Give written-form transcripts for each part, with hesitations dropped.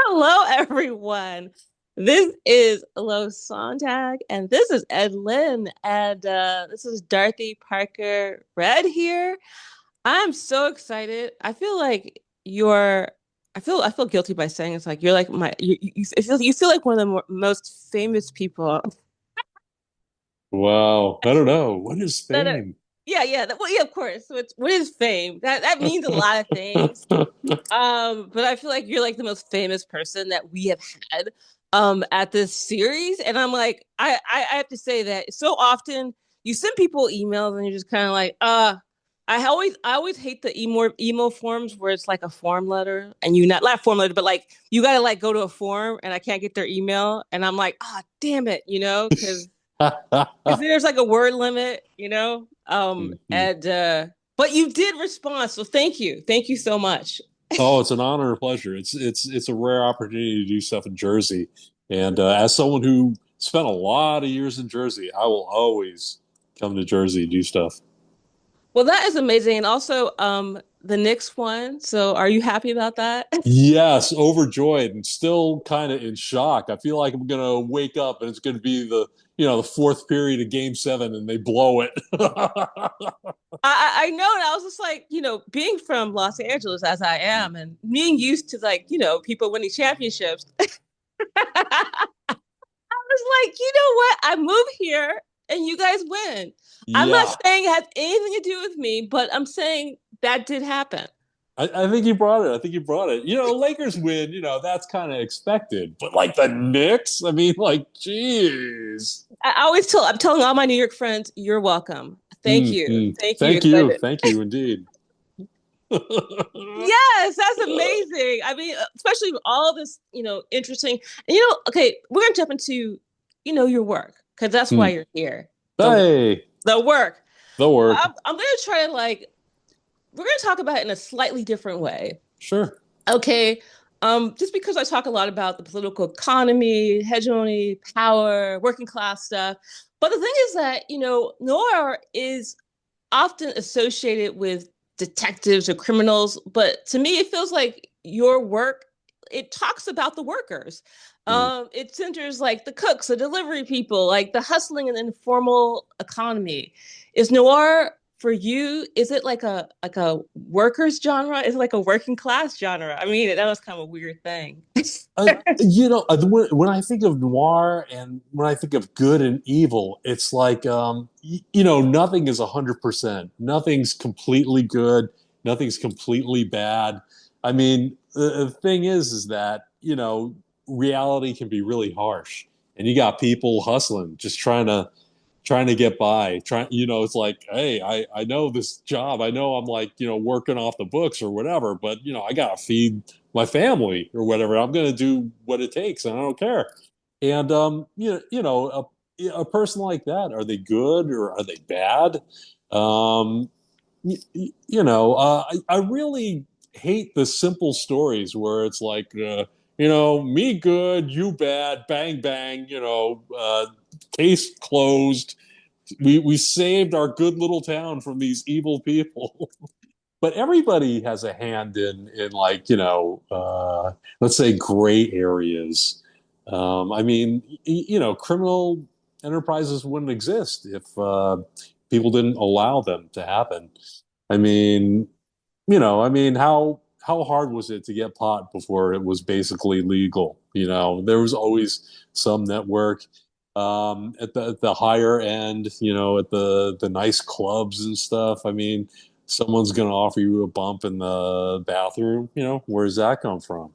Hello, everyone. This is Lo Sontag, and this is Ed Lin, and this is Dorothy Parker Red here. I'm so excited. I feel like you're. I feel guilty by saying it's like you're like my. You feel like one of the most famous people Wow. I don't know. What is that are. fame? Yeah, yeah. Well, yeah, of course. So it's what is fame? That means a lot of things. But I feel like you're like the most famous person that we have had at this series. And I'm like, I have to say that so often you send people emails and you're just kind of like, I always hate the emo forms where it's like a form letter and you not form letter, but like you gotta like go to a form and I can't get their email and I'm like, damn it, because there's like a word limit, Mhm. and but you did respond, so thank you so much. Oh, it's an honor and a pleasure. It's a rare opportunity to do stuff in Jersey, and as someone who spent a lot of years in Jersey, I will always come to Jersey to do stuff. Well, that is amazing, and also the Knicks won. So, are you happy about that? Yes, overjoyed and still kind of in shock. I feel like I'm gonna wake up and it's gonna be the fourth period of Game 7 and they blow it. I know, and I was just like, being from Los Angeles as I am, and being used to like, people winning championships. I was like, you know what? I move here, and you guys win. I'm not Yeah. saying it has anything to do with me, but I'm saying that did happen. I think you brought it. I think you brought it. Lakers win, that's kind of expected. But like the Knicks, I mean, like, geez. I always I'm telling all my New York friends, you're welcome. Mm-hmm. Thank you, Thank because you. Thank you indeed. yes, that's amazing. I mean, especially with all this, interesting. And okay, we're gonna jump into, your work because that's why Hmm. you're here. The Hey, the work. the But work. I'm gonna try to like we're gonna talk about it in a slightly different way. Sure. Okay. Just because I talk a lot about the political economy, hegemony, power, working class stuff. But the thing is that, noir is often associated with detectives or criminals, but to me, it feels like your work, it talks about the workers. Hmm. It centers like the cooks, the delivery people, like the hustling and informal economy. Is noir for you? Is it like a workers genre? Is it like a working class genre? I mean, that was kind of a weird thing. When I think of noir and when I think of good and evil, it's like, nothing is 100%. Nothing's completely good. Nothing's completely bad. I mean, the thing is that, reality can be really harsh and you got people hustling, just trying to get by. It's like, hey, I know this job. I know I'm like, working off the books or whatever, but I gotta feed my family or whatever. I'm gonna do what it takes and I don't care. And a person like that, are they good or are they bad? Um, I really hate the simple stories where it's like, me good, you bad, bang bang, case closed. We saved our good little town from these evil people. But everybody has a hand in like, let's say gray areas. I mean, criminal enterprises wouldn't exist if people didn't allow them to happen. I mean, how hard was it to get pot before it was basically legal? There was always some network at the higher end, at the nice clubs and stuff. I mean, someone's going to offer you a bump in the bathroom. Where's that come from?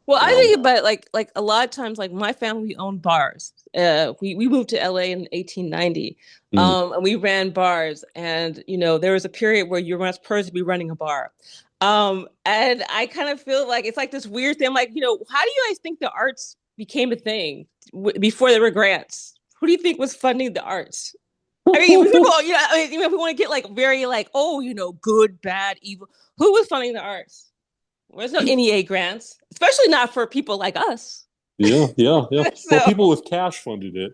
Well, I You know, think about like a lot of times, like my family owned bars. We moved to LA in 1890, mm, and we ran bars. And there was a period where you weren't supposed to be running a bar. And I kind of feel like it's like this weird thing. I'm like, how do you guys think the arts became a thing before there were grants? Who do you think was funding the arts? I mean, people, if we want to get like very like, oh, good, bad, evil, who was funding the arts? There's no NEA grants, especially not for people like us. yeah, yeah, yeah. Well, So people with cash funded it.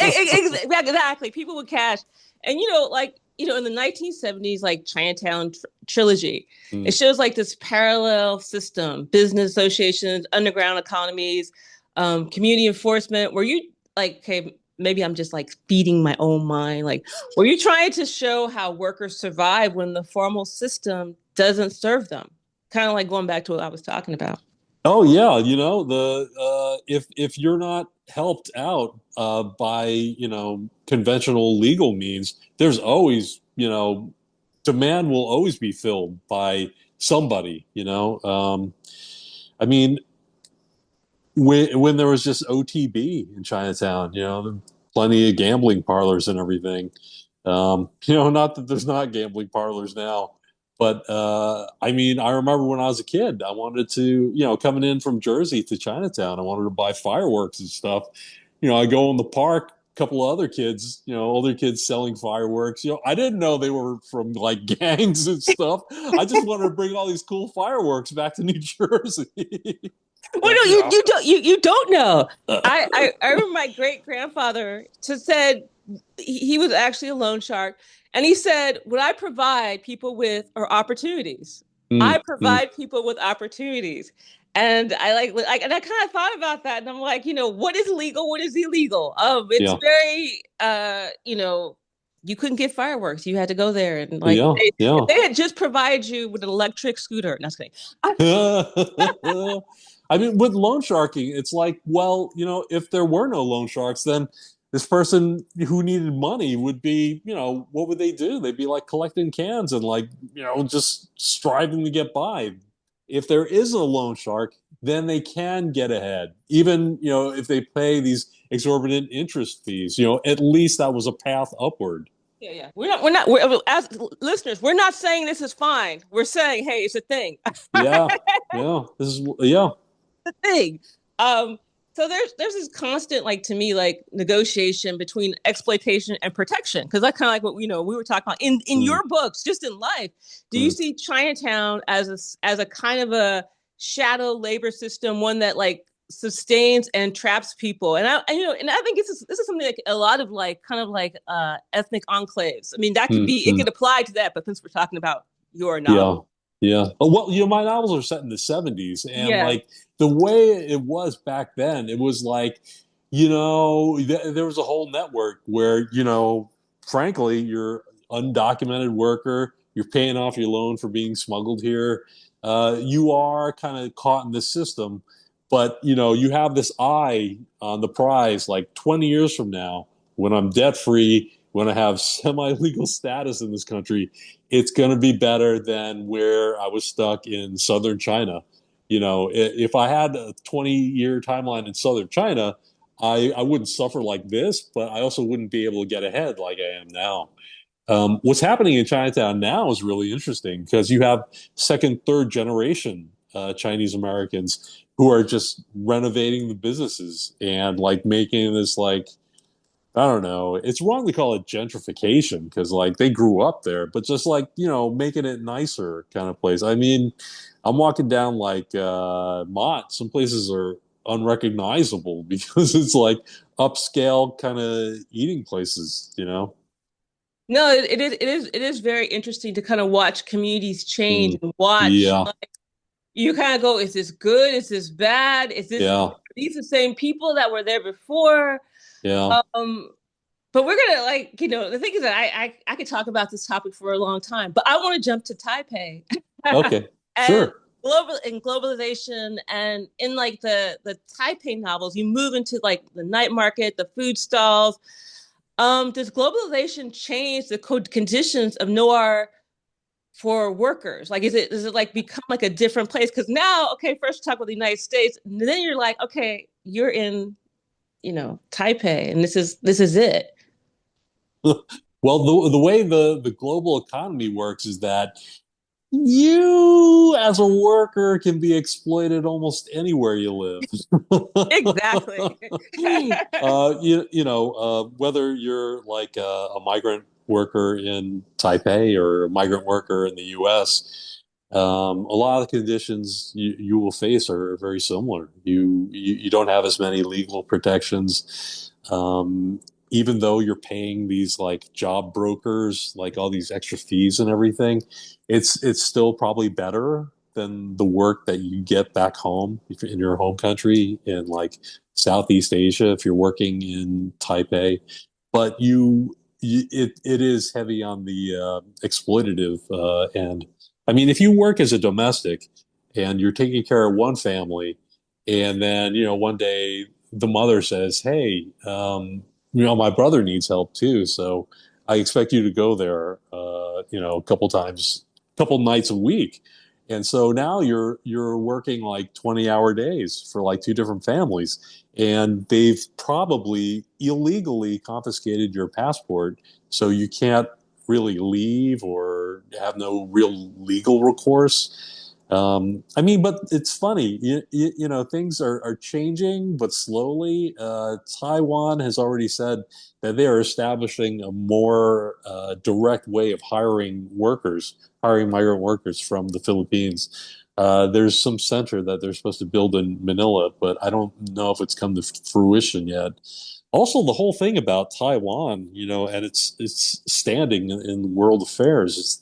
exactly, people with cash, and like in the 1970s, like Chinatown trilogy, it Mm. shows like this parallel system, business associations, underground economies, community enforcement, where you like, okay, maybe I'm just like feeding my own mind. Like, were you trying to show how workers survive when the formal system doesn't serve them? Kind of like going back to what I was talking about. Oh yeah, the if you're not helped out by conventional legal means, there's always demand will always be filled by somebody. I mean, when there was just OTB in Chinatown, plenty of gambling parlors and everything. Not that there's not gambling parlors now, but I mean, I remember when I was a kid, I wanted to, coming in from Jersey to Chinatown, I wanted to buy fireworks and stuff. I go in the park, a couple of other kids, older kids selling fireworks. I didn't know they were from like gangs and stuff. I just wanted to bring all these cool fireworks back to New Jersey. Well, no, You know. you don't know. I remember my great grandfather to said he was actually a loan shark, and he said, "What I provide people with are opportunities. I Mm, mm, provide people with opportunities." And and I kind of thought about that, and I'm like, what is legal, what is illegal? It's yeah, very, you couldn't get fireworks. You had to go there, and like, yeah, if yeah. they had just provided you with an electric scooter, no, just kidding. I mean, with loan sharking, it's like, well, if there were no loan sharks, then this person who needed money would be, what would they do? They'd be like collecting cans and like, just striving to get by. If there is a loan shark, then they can get ahead. Even, if they pay these exorbitant interest fees, at least that was a path upward. Yeah, yeah. We're as listeners, we're not saying this is fine. We're saying, hey, it's a thing. Yeah, yeah. This is, yeah. The thing. Um, so there's this constant, like to me, like negotiation between exploitation and protection. Because that's kind of like what we were talking about in Mm, your books, just in life. Do you mm, see Chinatown as a kind of a shadow labor system, one that like sustains and traps people? And I think this is something like a lot of like kind of like ethnic enclaves. I mean, that could mm, be, it mm. could apply to that, but since we're talking about your Yeah. novel. Yeah. Oh, well, my novels are set in the 70s, and Yeah. like the way it was back then, it was like, there was a whole network where, frankly, you're undocumented worker, you're paying off your loan for being smuggled here. You are kind of caught in this system, but you have this eye on the prize like 20 years from now, when I'm debt free, when I have semi-legal status in this country, it's going to be better than where I was stuck in southern China. If I had a 20-year timeline in southern China, I wouldn't suffer like this, but I also wouldn't be able to get ahead like I am now. What's happening in Chinatown now is really interesting because you have second, third generation Chinese Americans who are just renovating the businesses and like making this like, I don't know. It's wrong to call it gentrification because like they grew up there, but just like, making it nicer kind of place. I mean, I'm walking down like Mott. Some places are unrecognizable because it's like upscale kind of eating places. No, it is very interesting to kind of watch communities change Mm. and watch, Yeah. like, you kind of go, is this good? Is this bad? Is this Yeah. these the same people that were there before? Yeah. Um, but we're gonna, like, the thing is that I could talk about this topic for a long time, but I want to jump to Taipei Okay. and Sure. globalization, and in like the Taipei novels, you move into like the night market, the food stalls. Does globalization change the conditions of noir for workers? Like, is it like become like a different place? Because now, okay, first talk about the United States, and then you're like, okay, you're in, Taipei, and this is it. Well, the way the global economy works is that you as a worker can be exploited almost anywhere you live. Exactly. Whether you're like a migrant worker in Taipei or a migrant worker in the US, a lot of the conditions you will face are very similar. You don't have as many legal protections. even though you're paying these like job brokers like all these extra fees and everything, it's still probably better than the work that you get back home if you're in your home country in like Southeast Asia if you're working in Taipei. But it is heavy on the exploitative end. I mean, if you work as a domestic and you're taking care of one family, and then one day the mother says, "Hey, my brother needs help too, so I expect you to go there, a couple times, couple nights a week." And so now you're working like 20-hour days for like two different families, and they've probably illegally confiscated your passport, so you can't really leave or have no real legal recourse. I mean, but it's funny, things are changing, but slowly. Taiwan has already said that they are establishing a more direct way of hiring migrant workers from the Philippines. There's some center that they're supposed to build in Manila, but I don't know if it's come to fruition yet. Also, the whole thing about Taiwan, and its standing in world affairs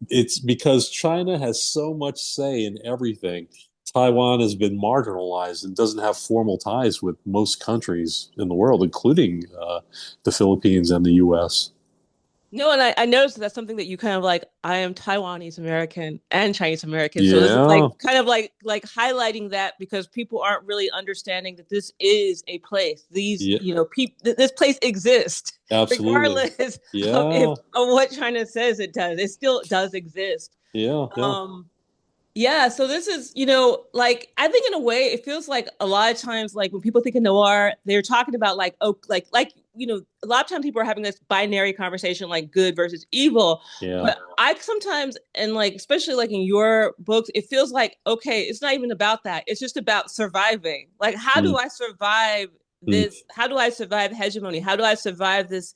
it's because China has so much say in everything. Taiwan has been marginalized and doesn't have formal ties with most countries in the world, including the Philippines and the U.S. No, and I noticed that that's something that you kind of like. I am Taiwanese American and Chinese American, so it's like Yeah, kind of like highlighting that because people aren't really understanding that this is a place. These, yeah, this place exists, absolutely. regardless Yeah, of what China says it does. It still does exist. yeah, yeah. Um, yeah, so this is, like I think in a way it feels like a lot of times like when people think of noir, they're talking about like oh like a lot of times people are having this binary conversation like good versus evil. Yeah. But I sometimes and like especially like in your books, it feels like okay, it's not even about that. It's just about surviving. Like how do Mm, I survive mm, this? How do I survive hegemony? How do I survive this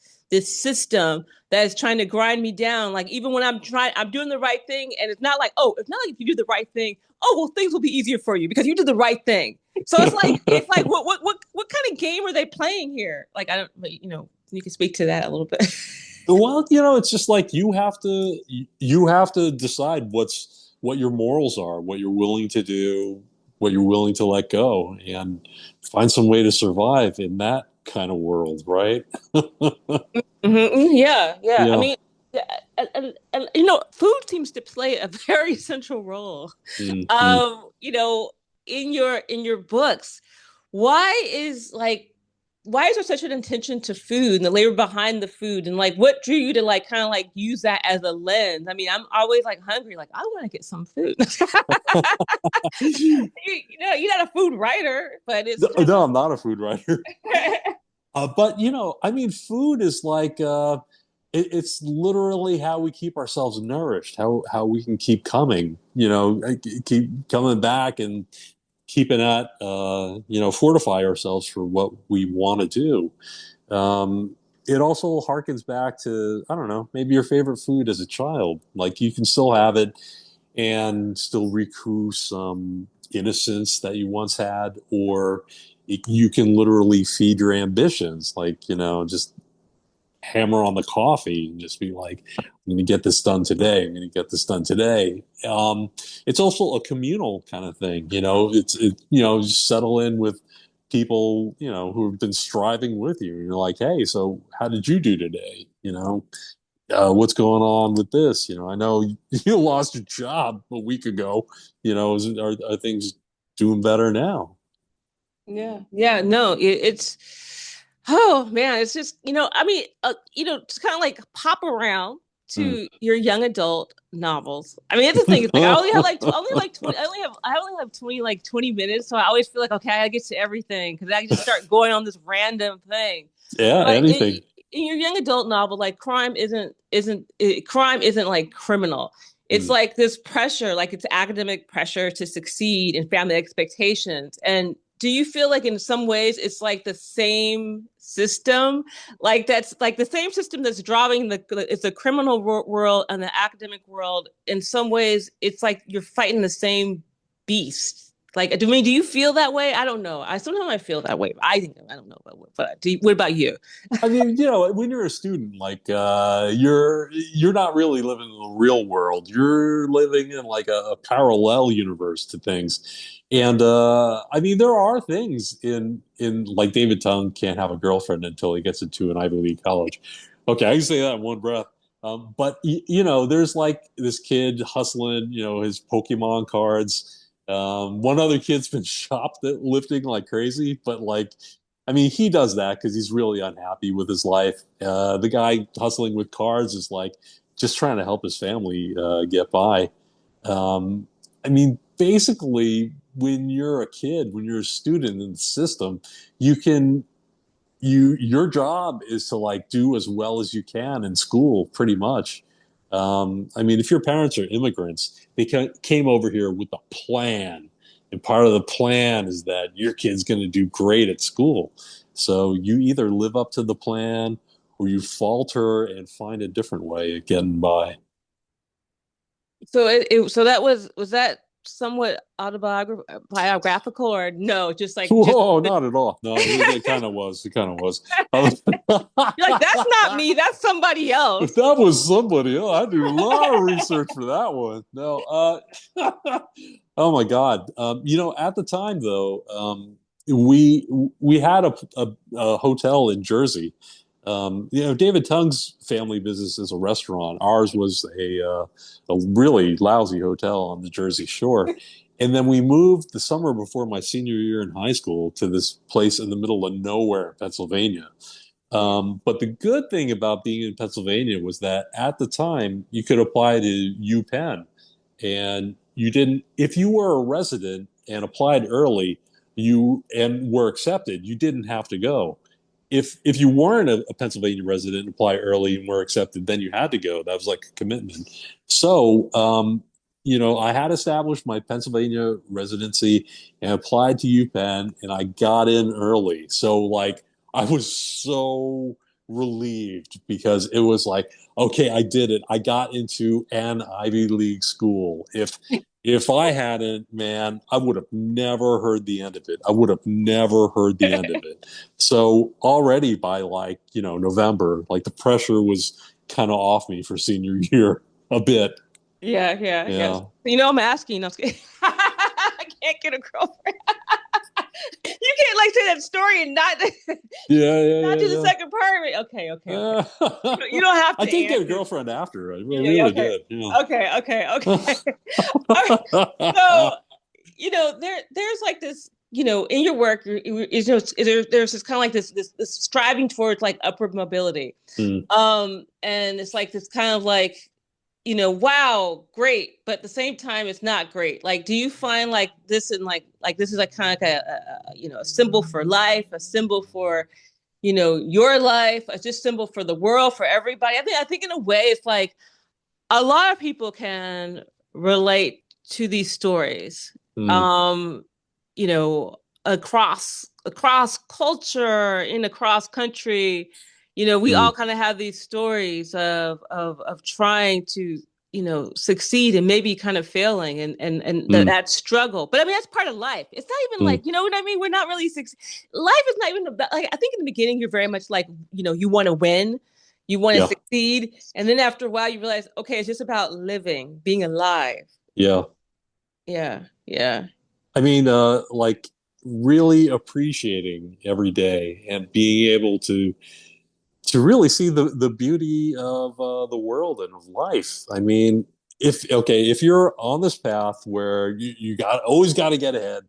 system that is trying to grind me down. Like even when I'm doing the right thing, and it's not like if you do the right thing, oh well, things will be easier for you because you did the right thing. So it's like what kind of game are they playing here? Like I don't, you can speak to that a little bit. Well, it's just like you have to decide what your morals are, what you're willing to do, what you're willing to let go, and find some way to survive in that kind of world, right? Yeah, yeah. I Yeah. mean, yeah, and food seems to play a very central role. Mm-hmm. Um, in your books, why is like why is there such an intention to food and the labor behind the food and like what drew you to like kind of like use that as a lens? I mean, I'm always like hungry, like I want to get some food. You're not a food writer, but it's No, kind no, I'm not a food writer. of But I mean, food is like it's literally how we keep ourselves nourished, how we can keep coming, keep coming back and keeping at fortify ourselves for what we want to do. It also harkens back to, I don't know, maybe your favorite food as a child. Like you can still have it and still recruit some innocence that you once had, or you can literally feed your ambitions, like, just hammer on the coffee and just be like, I'm going to get this done today. I'm going to get this done today. It's also a communal kind of thing. Just settle in with people, who have been striving with you. And you're like, hey, so how did you do today? What's going on with this? I know you lost your job a week ago. Are things doing better now? yeah, yeah. No, it's oh man, it's just I mean, just kind of like pop around Hmm. to your young adult novels. I mean, it's the thing. It's like I only have like only like 20. I only have 20 minutes, so I always feel like okay, I get to everything because I just start going on this random thing. Yeah, But anything. in your young adult novel, like crime isn't like criminal. It's Hmm. like this pressure, like it's academic pressure to succeed and family expectations. And do you feel like in some ways it's like the same system, like that's like the same system that's driving it's the criminal world and the academic world? In some ways, it's like you're fighting the same beast. Like, do you feel that way? I don't know. I sometimes I feel that way. I think I don't know, but what about you? I mean, when you're a student, like you're not really living in the real world. You're living in like a parallel universe to things. And I mean, there are things in like David Tung can't have a girlfriend until he gets into an Ivy League college. Okay, I can say that in one breath. But there's like this kid hustling, his Pokemon cards. One other kid's been shoplifting like crazy, but like I mean, he does that because he's really unhappy with his life. The guy hustling with cards is like just trying to help his family get by. Um, I mean, basically, when you're a kid, when you're a student in the system, you can your job is to like do as well as you can in school, pretty much. I mean, if your parents are immigrants, they came over here with a plan, and part of the plan is that your kid's going to do great at school. So you either live up to the plan or you falter and find a different way of getting by. So so that was that somewhat autobiographical or no? Just Whoa, not at all. No, it kind of was. It kind of was. you're like that's not me. That's somebody If else. that was somebody else, I do a lot of research for that one. No, oh my God. At the time though, we we had a hotel in Jersey. David Tung's family business is a restaurant. Ours was a really lousy hotel on the Jersey Shore. And then we moved the summer before my senior year in high school to this place in the middle of nowhere, Pennsylvania. Yeah. But the good thing about being in Pennsylvania was that at the time you could apply to UPenn, and you didn't. If you were a resident and applied early, you and were accepted, you didn't have to go. If you weren't a Pennsylvania resident and apply early and were accepted, then you had to go. That was like a commitment. So, I had established my Pennsylvania residency and applied to UPenn, and I got in early. So, like I was so relieved because it was like, okay, I did it. I got into an Ivy League school. If I hadn't, man, I would have never heard the end of it. I would have never heard the end of it. So already by like, November, like the pressure was kind of off me for senior year a bit. Yeah, yeah, yes. Yeah. I'm asking. I'm scared. I can't get a girlfriend. You can't like say that story and not Yeah, yeah, not yeah, do the yeah. second part of it. Okay, okay, okay. Uh, You don't have I to did get a answer. girlfriend after. I Yeah, yeah, really okay. did. Yeah. Okay, okay, okay. All right. So, there's like this, in your work, there's this kind of like this striving towards like upward mobility. Mm, And it's like this kind of like, wow, great, but at the same time, it's not great. Like, do you find like this and like this is like kind of like a symbol for life, a symbol for your life, a just symbol for the world, for everybody. I think in a way, it's like a lot of people can relate to these stories. mm, Um, across culture, in across country, we all mm, kind of have these stories of trying to, succeed and maybe kind of failing and mm, that struggle. But I mean, that's part of life. It's not even mm. like, you know what I mean? We're not really life is not even about like I think in the beginning you're very much like, you want to win, you want to Yeah, succeed, and then after a while you realize, okay, it's just about living, being alive. yeah. Yeah, yeah. I mean, like really appreciating every day and being able to really see the beauty of the world and of life. I mean, if you're on this path where you got always got to get ahead,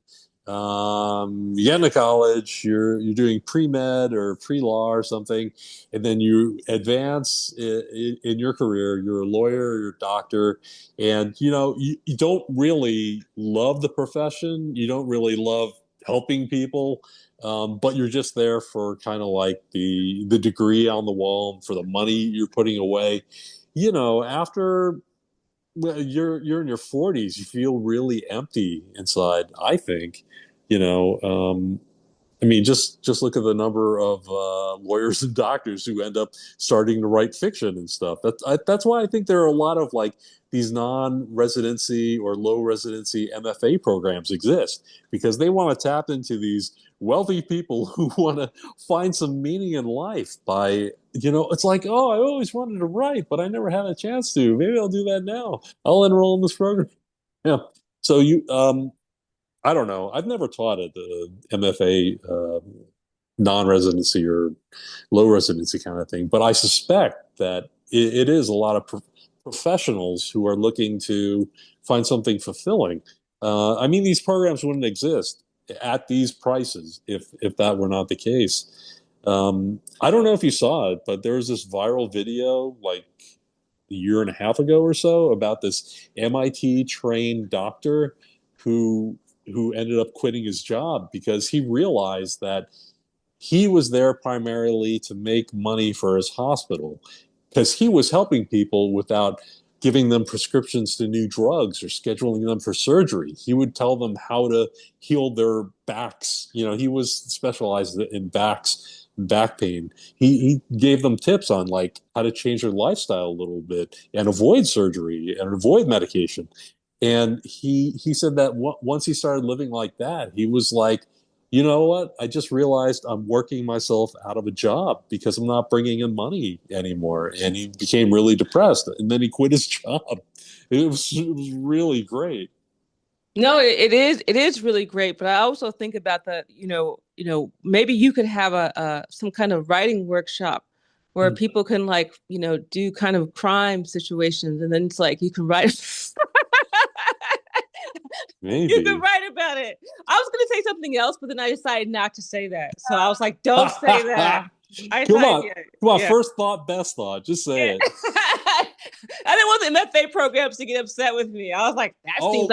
you get into college, you're doing pre med or pre law or something, and then you advance in your career. You're a lawyer, you're a doctor, and you don't really love the profession. You don't really love helping people, but you're just there for kind of like the degree on the wall and for the money you're putting away. After you're in your 40s, you feel really empty inside, I think. You know, um, I mean, just look at the number of lawyers and doctors who end up starting to write fiction and stuff. That's why I think there are a lot of like these non-residency or low residency MFA programs exist because they want to tap into these wealthy people who want to find some meaning in life by, it's like, oh, I always wanted to write, but I never had a chance to. Maybe I'll do that now. I'll enroll in this program. Yeah. So I don't know. I've never taught at the MFA non-residency or low residency kind of thing, but I suspect that it is a lot of professionals who are looking to find something fulfilling. I mean, these programs wouldn't exist at these prices if that were not the case. I don't know if you saw it, but there was this viral video like a year and a half ago or so about this MIT trained doctor who ended up quitting his job because he realized that he was there primarily to make money for his hospital because he was helping people without giving them prescriptions to new drugs or scheduling them for surgery. He would tell them how to heal their backs. He was specialized in backs and back pain. He gave them tips on like how to change their lifestyle a little bit and avoid surgery and avoid medication. And he said that once he started living like that, he was like, you know what? I just realized I'm working myself out of a job because I'm not bringing in money anymore. And he became really depressed. And then he quit his job. It was really great. No, it is really great, but I also think about maybe you could have a some kind of writing workshop where people can like, do kind of crime situations, and then it's like you can write you can Maybe. write about it. I was gonna say something else, but then I decided not to say that. So I was like, don't say that. I Come decided, on. yeah, Come on. yeah. First thought, best thought. Just say Yeah. it. I didn't want the MFA programs to get upset with me. I was like, Oh,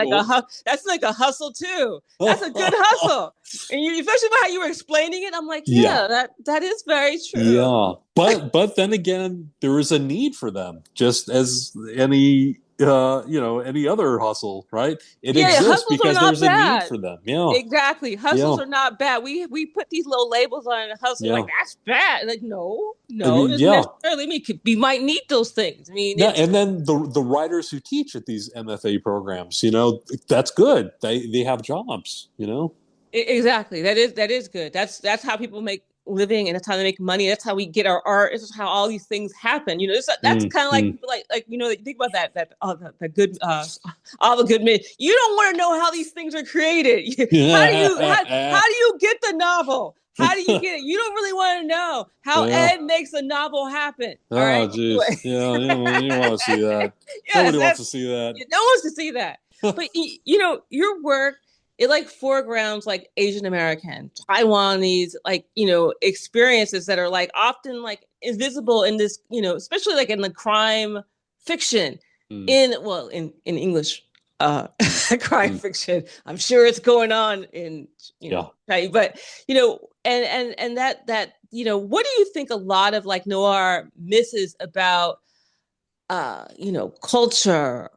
that's like a hustle too. That's a good well. hustle. And you, especially how you were explaining it, I'm like, Yeah. yeah, that is very true. Yeah, but then again, there is a need for them, just as any other hustle, right? It Yeah, exists hustles are because not there's a need bad. for them. Yeah, Exactly. yeah, Hustles are not bad. We put these little labels on a hustle like yeah. that's bad. Like no, I no, it mean, doesn't yeah. necessarily mean we might need those things. I mean, Yeah, it's and then the writers who teach at these MFA programs, that's good. They have jobs. Exactly. That is good. That's how people make living, and that's how they make money. That's how we get our art. This is how all these things happen. That's Mm, kind of like mm. people like think about that the good all the good men. You don't want to know how these things are created. How do you get the novel? How do you get it? You don't really want to know how Yeah. Ed makes a novel happen. All right. Oh, geez. Anyway, Yeah, you want to see that. yes, Nobody wants that's to see that. no one wants to see that. But your work, it like foregrounds like Asian American, Taiwanese, like, experiences that are like often like invisible in this, especially like in the crime fiction Mm, in English crime mm. fiction. I'm sure it's going on in, Yeah. right, but and what do you think a lot of like noir misses about culture,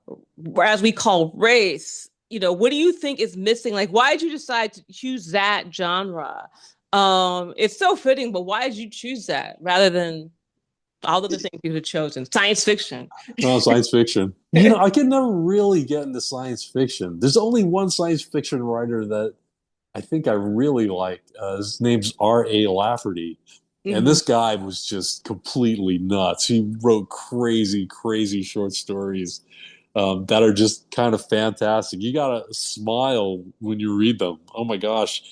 as we call race? What do you think is missing? Like, why did you decide to choose that genre? It's so fitting, but why did you choose that rather than all of the things you had chosen? Science fiction. Oh, science fiction. I could never really get into science fiction. There's only one science fiction writer that I think I really like. His name's R.A. Lafferty. And Hmm. this guy was just completely nuts. He wrote crazy, crazy short stories that are just kind of fantastic. You gotta smile when you read them. Oh my gosh.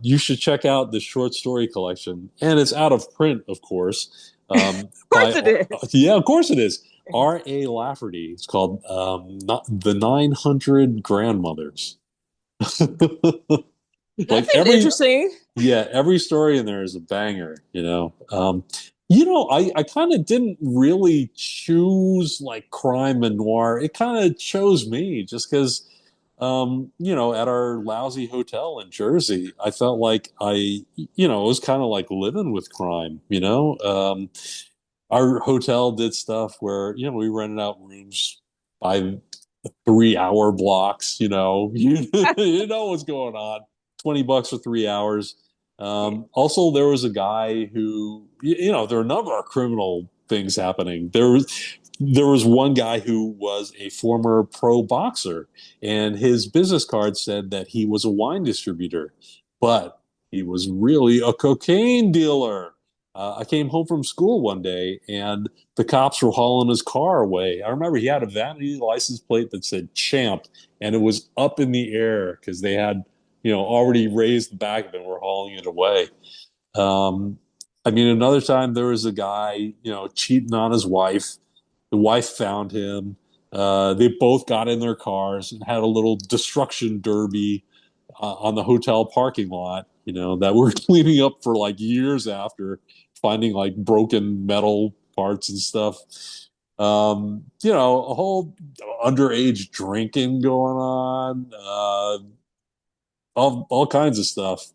You should check out the short story collection. And it's out of print, of course. Of course it is. Yeah, of course it is. R.A. Lafferty. It's called not The 900 Grandmothers. That Like seems interesting. every story in there is a banger. I kind of didn't really choose like crime and noir. It kind of chose me just because, at our lousy hotel in Jersey, I felt like it was kind of like living with crime. Our hotel did stuff where, we rented out rooms by 3 hour blocks. You know what's going on. $20 for 3 hours. Also, there was a guy who, there are a number of criminal things happening. There was one guy who was a former pro boxer, and his business card said that he was a wine distributor, but he was really a cocaine dealer. I came home from school one day, and the cops were hauling his car away. I remember he had a vanity license plate that said "Champ," and it was up in the air because they had, already raised the back of it and were hauling it away. Um, I mean, another time there was a guy, cheating on his wife. The wife found him. They both got in their cars and had a little destruction derby on the hotel parking lot, that we're cleaning up for like years after, finding like broken metal parts and stuff. A whole underage drinking going on, all kinds of stuff.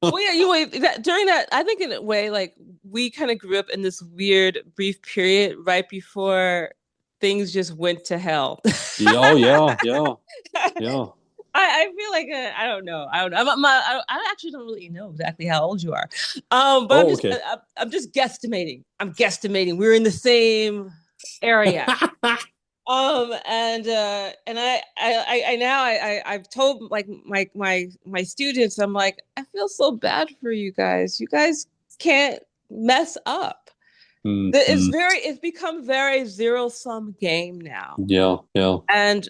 Well, yeah, during that, I think in a way, like we kind of grew up in this weird brief period right before things just went to hell. Yeah, oh yeah, yeah, yeah. I feel like I don't know. I don't know. I actually don't really know exactly how old you are. But Oh, okay. I'm just guesstimating. I'm guesstimating. We're in the same area. And I now I've told like my students, I'm like, I feel so bad for you guys. You guys can't mess up. Hmm. It's become very zero sum game now. Yeah, yeah, And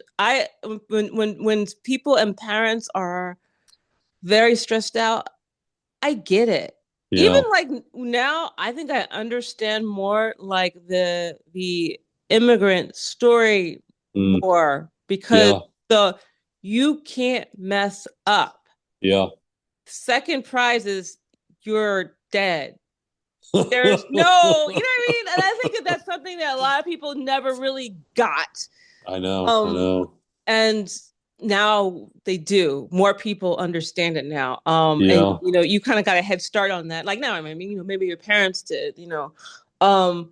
when people and parents are very stressed out, I get it. Even yeah. like now, I think I understand more like the immigrant story Mm, more because yeah, the you can't mess up. yeah. Second prize is you're dead. There's no, you know what I mean? And I think that that's something that a lot of people never really got. I know, I Um, know. and now they do. More people understand it now. And Yeah. you kind of got a head start on that. Like now, I mean, maybe your parents did. Um,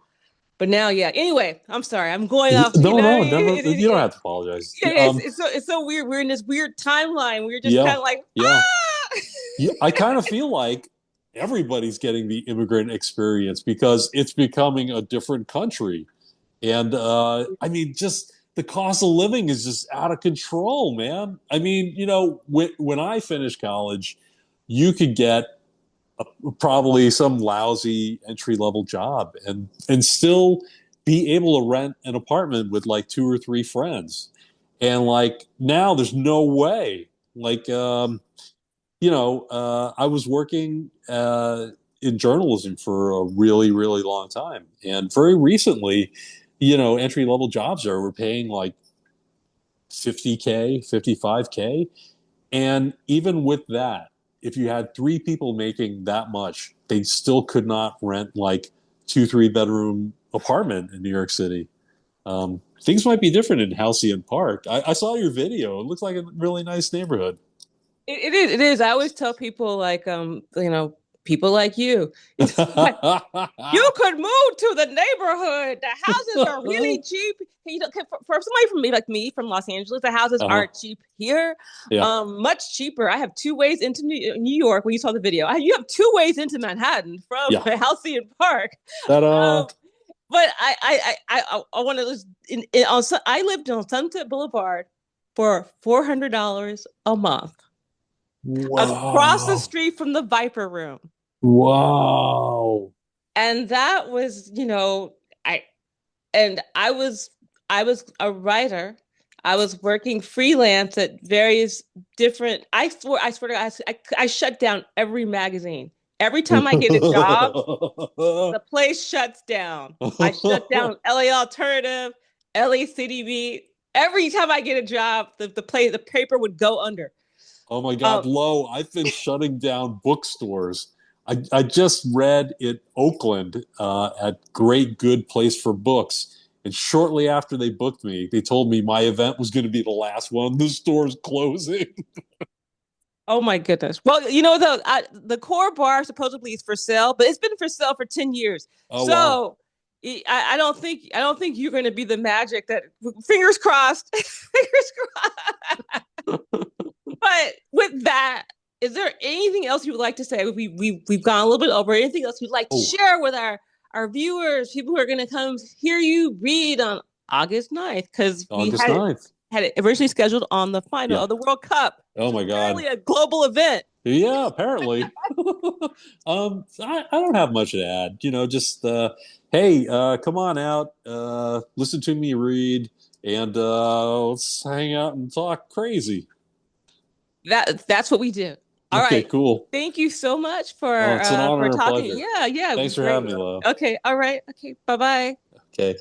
but now, yeah. Anyway, I'm sorry. I'm going off. No, no, never. You don't have to apologize. Yeah, it's so weird. We're in this weird timeline. We're just Yeah, kind of like, yeah. Yeah, I kind of feel like everybody's getting the immigrant experience because it's becoming a different country. And I mean, just the cost of living is just out of control, man. I mean, when I finished college, you could get probably some lousy entry level job and still be able to rent an apartment with like two or three friends. And like now, there's no way. Like, I was working in journalism for a really, really long time. And very recently, entry level jobs were paying like 50K, 55K. And even with that, if you had three people making that much, they still could not rent like two, three-bedroom apartment in New York City. Things might be different in Halcyon Park. I saw your video. It looks like a really nice neighborhood. it is. It is. I always tell people like, people like you. It's like you could move to the neighborhood. The houses are really cheap. For somebody from me like me from Los Angeles, the houses Uh-huh. are cheap here. Yeah. Much cheaper. I have two ways into New York. When you saw the video, you have two ways into Manhattan from Yeah. Halcyon Park. Ta-da. Um, but I want to. I lived on Sunset Boulevard for $400 a month across the Wow. street from the Viper Room. Wow. And that was, I was a writer. I was working freelance at various different. I swear to God, I shut down every magazine. Every time I get a job, the place shuts down. I shut down LA Alternative, LA CDB. Every time I get a job, the paper would go under. Oh my God, Um, Lo, I've been shutting down bookstores. I just read in Oakland at Great Good Place for Books. And shortly after they booked me, they told me my event was going to be the last one. The store's closing. Oh my goodness. Well, the core bar supposedly is for sale, but it's been for sale for 10 years. Oh, wow. So I don't think you're going to be the magic that fingers crossed, fingers crossed. But with that, is there anything else you would like to say? We've gone a little bit over. Anything else you'd like to Oh, share with our viewers, people who are going to come hear you read on August 9th? Because we August 9th. had it originally scheduled on the final Yeah. of the World Cup, Oh which is my God. apparently a global event. Yeah, apparently. I don't have much to add. Just hey, come on out, listen to me read, and let's hang out and talk crazy. That's what we do. All Okay, right. cool. Thank you so much Oh, it's an honor for and a talking. pleasure. Yeah, yeah, it was Thanks for great. having me, Lo. Okay, all right. Okay, bye-bye. Okay.